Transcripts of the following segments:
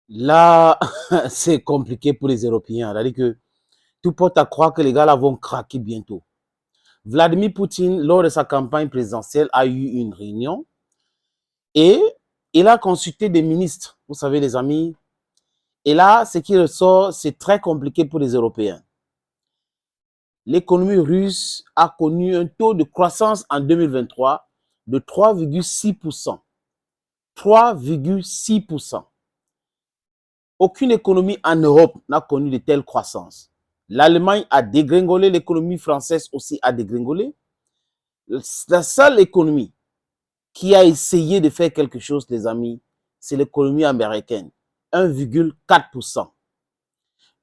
Là, c'est compliqué pour les Européens. C'est-à-dire que tout porte à croire que les gars là vont craquer bientôt. Vladimir Poutine, lors de sa campagne présidentielle, a eu une réunion et il a consulté des ministres, vous savez les amis. Et là, ce qui ressort, c'est très compliqué pour les Européens. L'économie russe a connu un taux de croissance en 2023 de 3,6%. 3,6%. Aucune économie en Europe n'a connu de telles croissances. L'Allemagne a dégringolé, l'économie française aussi a dégringolé. La seule économie qui a essayé de faire quelque chose, les amis, c'est l'économie américaine. 1,4%.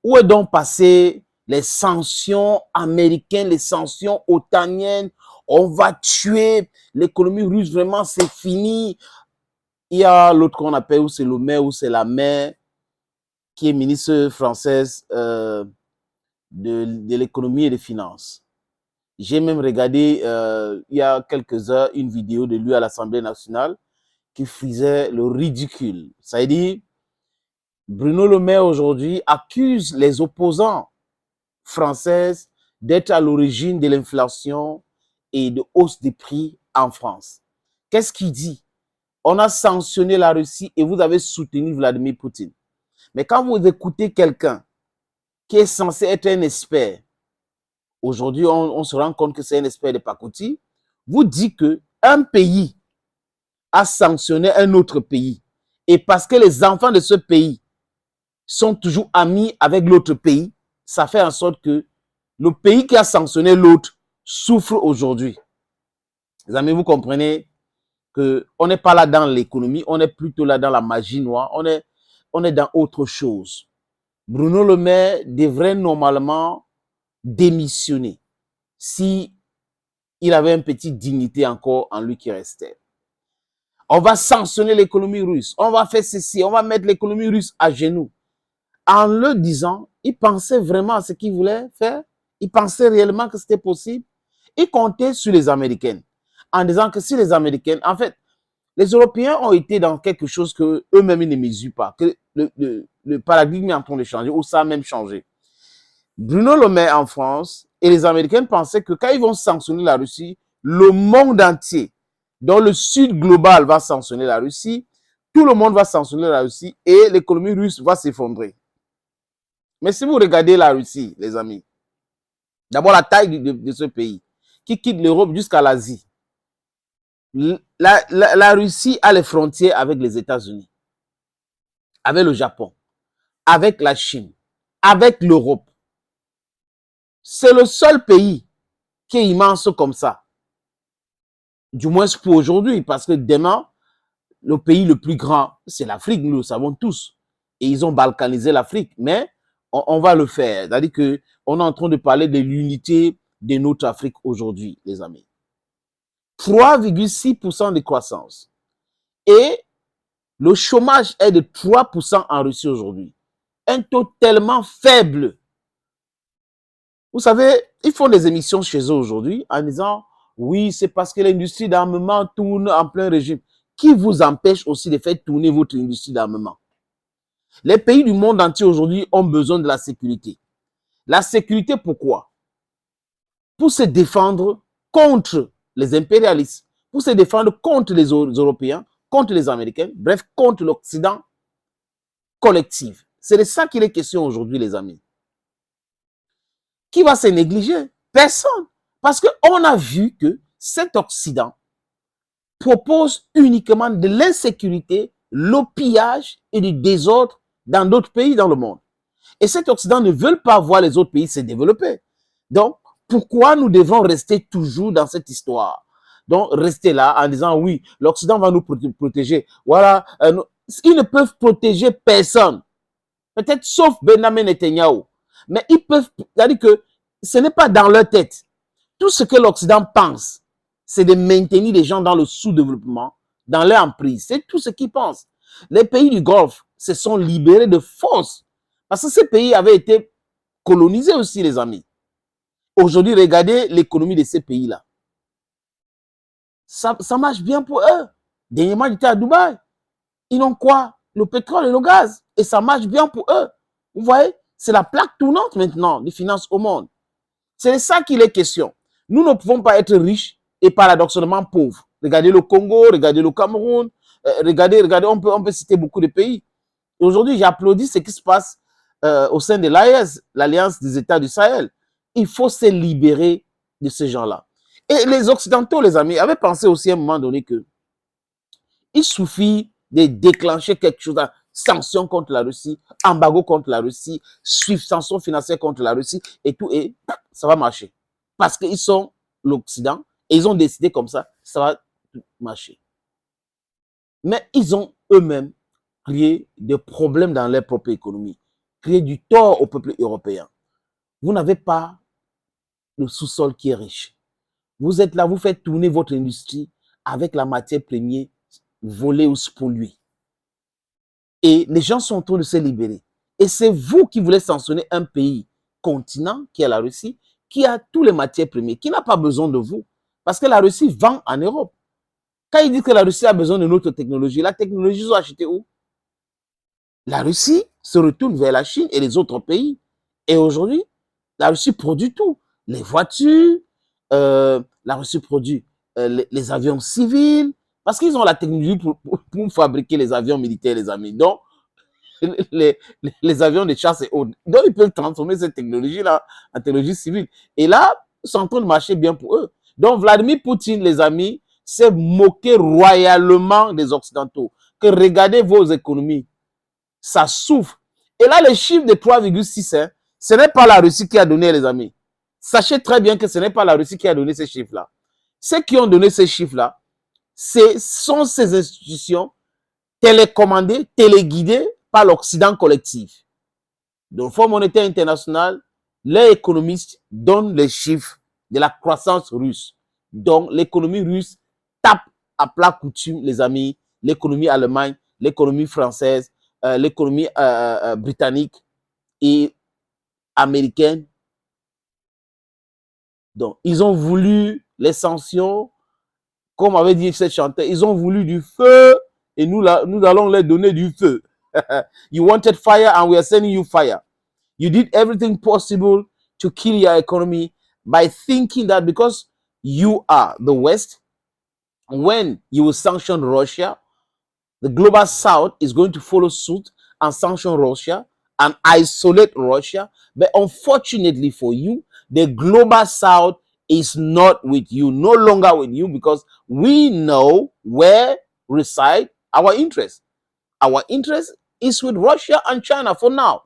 Où est donc passé les sanctions américaines, les sanctions otaniennes? On va tuer l'économie russe, vraiment, c'est fini. Il y a l'autre qu'on appelle, où c'est le maire, où c'est la mère, qui est ministre française de l'économie et des finances. J'ai même regardé il y a quelques heures une vidéo de lui à l'Assemblée nationale qui faisait le ridicule. Ça veut dire, Bruno Le Maire aujourd'hui accuse les opposants français d'être à l'origine de l'inflation et de hausse des prix en France. Qu'est-ce qu'il dit? On a sanctionné la Russie et vous avez soutenu Vladimir Poutine. Mais quand vous écoutez quelqu'un qui est censé être un expert, aujourd'hui on se rend compte que c'est un expert de pacotille, vous dit qu'un pays a sanctionné un autre pays. Et parce que les enfants de ce pays sont toujours amis avec l'autre pays, ça fait en sorte que le pays qui a sanctionné l'autre souffre aujourd'hui. Les amis, vous comprenez qu'on n'est pas là dans l'économie, on est plutôt là dans la magie noire, on est dans autre chose. Bruno Le Maire devrait normalement démissionner si il avait une petite dignité encore en lui qui restait. On va sanctionner l'économie russe, on va faire ceci, on va mettre l'économie russe à genoux. En le disant, il pensait vraiment à ce qu'il voulait faire, il pensait réellement que c'était possible. Il comptait sur les Américains en disant que si les Américains, en fait, les Européens ont été dans quelque chose que eux-mêmes ne mesurent pas, que le paradigme est en train de changer, ou ça a même changé. Bruno Le Maire en France et les Américains pensaient que quand ils vont sanctionner la Russie, le monde entier, dont le Sud global va sanctionner la Russie, tout le monde va sanctionner la Russie et l'économie russe va s'effondrer. Mais si vous regardez la Russie, les amis, d'abord la taille de ce pays, qui quitte l'Europe jusqu'à l'Asie, la Russie a les frontières avec les États-Unis, avec le Japon, avec la Chine, avec l'Europe. C'est le seul pays qui est immense comme ça. Du moins pour aujourd'hui, parce que demain, le pays le plus grand, c'est l'Afrique, nous le savons tous. Et ils ont balkanisé l'Afrique, mais on va le faire. C'est-à-dire qu'on est en train de parler de l'unité de notre Afrique aujourd'hui, les amis. 3,6% de croissance. Et le chômage est de 3% en Russie aujourd'hui. Un taux tellement faible. Vous savez, ils font des émissions chez eux aujourd'hui en disant, oui, c'est parce que l'industrie d'armement tourne en plein régime. Qui vous empêche aussi de faire tourner votre industrie d'armement? Les pays du monde entier aujourd'hui ont besoin de la sécurité. La sécurité, pourquoi? Pour se défendre contre les impérialistes, pour se défendre contre les Européens, contre les Américains, bref, contre l'Occident collectif. C'est de ça qu'il est question aujourd'hui, les amis. Qui va se négliger? Personne. Parce qu'on a vu que cet Occident propose uniquement de l'insécurité, le pillage et du désordre dans d'autres pays dans le monde. Et cet Occident ne veut pas voir les autres pays se développer. Donc, pourquoi nous devons rester toujours dans cette histoire? Donc, rester là en disant, oui, l'Occident va nous protéger. Voilà, ils ne peuvent protéger personne. Peut-être sauf Benjamin Netanyahu. Mais ils peuvent, c'est-à-dire que ce n'est pas dans leur tête. Tout ce que l'Occident pense, c'est de maintenir les gens dans le sous-développement, dans leur emprise. C'est tout ce qu'ils pensent. Les pays du Golfe se sont libérés de force. Parce que ces pays avaient été colonisés aussi, les amis. Aujourd'hui, regardez l'économie de ces pays-là. Ça marche bien pour eux. Dernièrement, j'étais à Dubaï. Ils n'ont quoi? Le pétrole et le gaz. Et ça marche bien pour eux. Vous voyez, c'est la plaque tournante maintenant des finances au monde. C'est ça qu'il est question. Nous ne pouvons pas être riches et paradoxalement pauvres. Regardez le Congo, regardez le Cameroun, regardez, on peut citer beaucoup de pays. Aujourd'hui, j'applaudis ce qui se passe au sein de l'AES, l'Alliance des États du Sahel. Il faut se libérer de ces gens-là. Et les Occidentaux, les amis, avaient pensé aussi à un moment donné que il suffit de déclencher quelque chose, sanctions contre la Russie, embargo contre la Russie, suivre sanctions financières contre la Russie et tout, et ça va marcher. Parce qu'ils sont l'Occident et ils ont décidé comme ça va marcher. Mais ils ont eux-mêmes créé des problèmes dans leur propre économie, créé du tort au peuple européen. Vous n'avez pas le sous-sol qui est riche. Vous êtes là, vous faites tourner votre industrie avec la matière première volée ou spoliée. Et les gens sont en train de se libérer. Et c'est vous qui voulez sanctionner un pays continent, qui est la Russie, qui a tous les matières premières, qui n'a pas besoin de vous. Parce que la Russie vend en Europe. Quand ils disent que la Russie a besoin de notre technologie, la technologie, ils ont acheté où? La Russie se retourne vers la Chine et les autres pays. Et aujourd'hui, la Russie produit tout. Les voitures, la Russie produit les avions civils, parce qu'ils ont la technologie pour fabriquer les avions militaires, les amis. Donc, les avions de chasse et autres. Donc, ils peuvent transformer cette technologie-là en technologie civile. Et là, ils sont en train de marcher bien pour eux. Donc, Vladimir Poutine, les amis, s'est moqué royalement des Occidentaux. Que regardez vos économies, ça souffre. Et là, les chiffres de 3,6, hein, ce n'est pas la Russie qui a donné, les amis. Sachez très bien que ce n'est pas la Russie qui a donné ces chiffres-là. Ceux qui ont donné ces chiffres-là, sont ces institutions télécommandées, téléguidées par l'Occident collectif. Donc, le Fonds monétaire international, les économistes donnent les chiffres de la croissance russe. Donc, l'économie russe tape à plat coutume, les amis, l'économie allemande, l'économie française, l'économie britannique et américaine. Donc, ils ont voulu les sanctions, comme avait dit cette chanteuse, ils ont voulu du feu et nous allons leur donner du feu. You wanted fire and we are sending you fire. You did everything possible to kill your economy by thinking that because you are the West, when you will sanction Russia, the global South is going to follow suit and sanction Russia and isolate Russia. But unfortunately for you, the global South is not with you, no longer with you, because we know where reside our interest. Our interest is with Russia and China for now.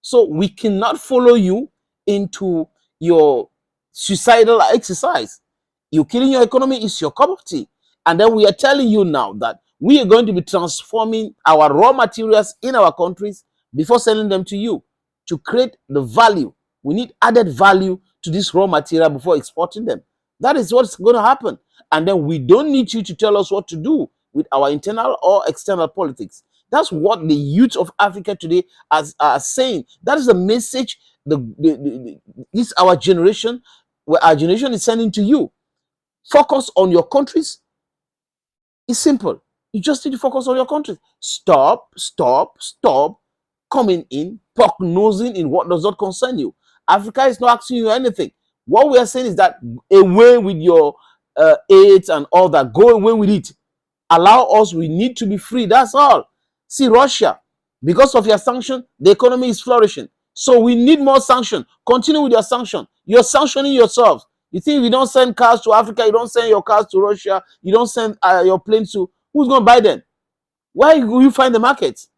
So we cannot follow you into your suicidal exercise. You're killing your economy, is your cup of tea. And then we are telling you now that we are going to be transforming our raw materials in our countries before selling them to you to create the value. We need added value to this raw material before exporting them. That is what's going to happen. And then we don't need you to tell us what to do with our internal or external politics. That's what the youth of Africa today are saying. That is the message this our generation, where our generation is sending to you. Focus on your countries. It's simple. You just need to focus on your countries. Stop coming in, poke-nosing in what does not concern you. Africa is not asking you anything. What we are saying is that away with your aids and all that. Go away with it. Allow us, we need to be free. That's all. See, Russia, because of your sanction, the economy is flourishing. So we need more sanction. Continue with your sanction. You're sanctioning yourselves. You think if you don't send cars to Africa, you don't send your cars to Russia, you don't send your planes to, who's going to buy them? Where will you find the markets?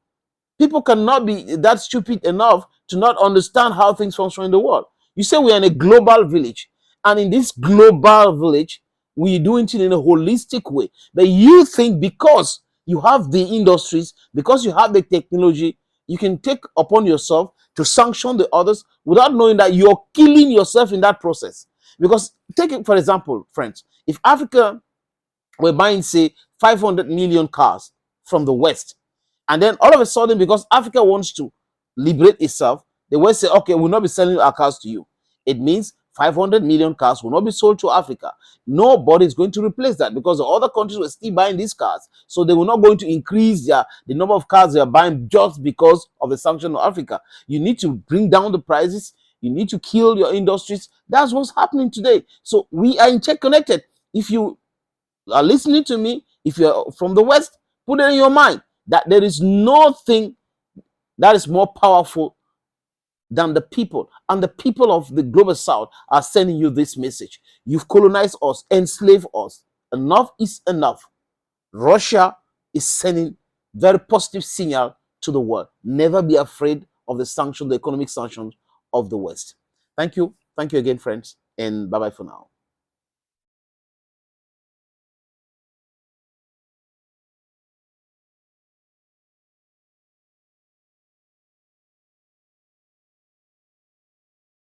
People cannot be that stupid enough to not understand how things function in the world. You say we're in a global village. And in this global village, we're doing it in a holistic way. But you think because you have the industries, because you have the technology, you can take upon yourself to sanction the others without knowing that you're killing yourself in that process. Because take it, for example, friends, if Africa were buying, say, 500 million cars from the West, and then all of a sudden, because Africa wants to liberate itself, the West say, okay, we'll not be selling our cars to you. It means 500 million cars will not be sold to Africa. Nobody is going to replace that because the other countries were still buying these cars. So they were not going to increase the number of cars they are buying just because of the sanction of Africa. You need to bring down the prices. You need to kill your industries. That's what's happening today. So we are interconnected. If you are listening to me, if you're from the West, put it in your mind that there is nothing that is more powerful than the people. And the people of the global South are sending you this message. You've colonized us, enslaved us. Enough is enough. Russia is sending very positive signal to the world. Never be afraid of the sanctions, the economic sanctions of the West. Thank you. Thank you again, friends. And bye-bye for now.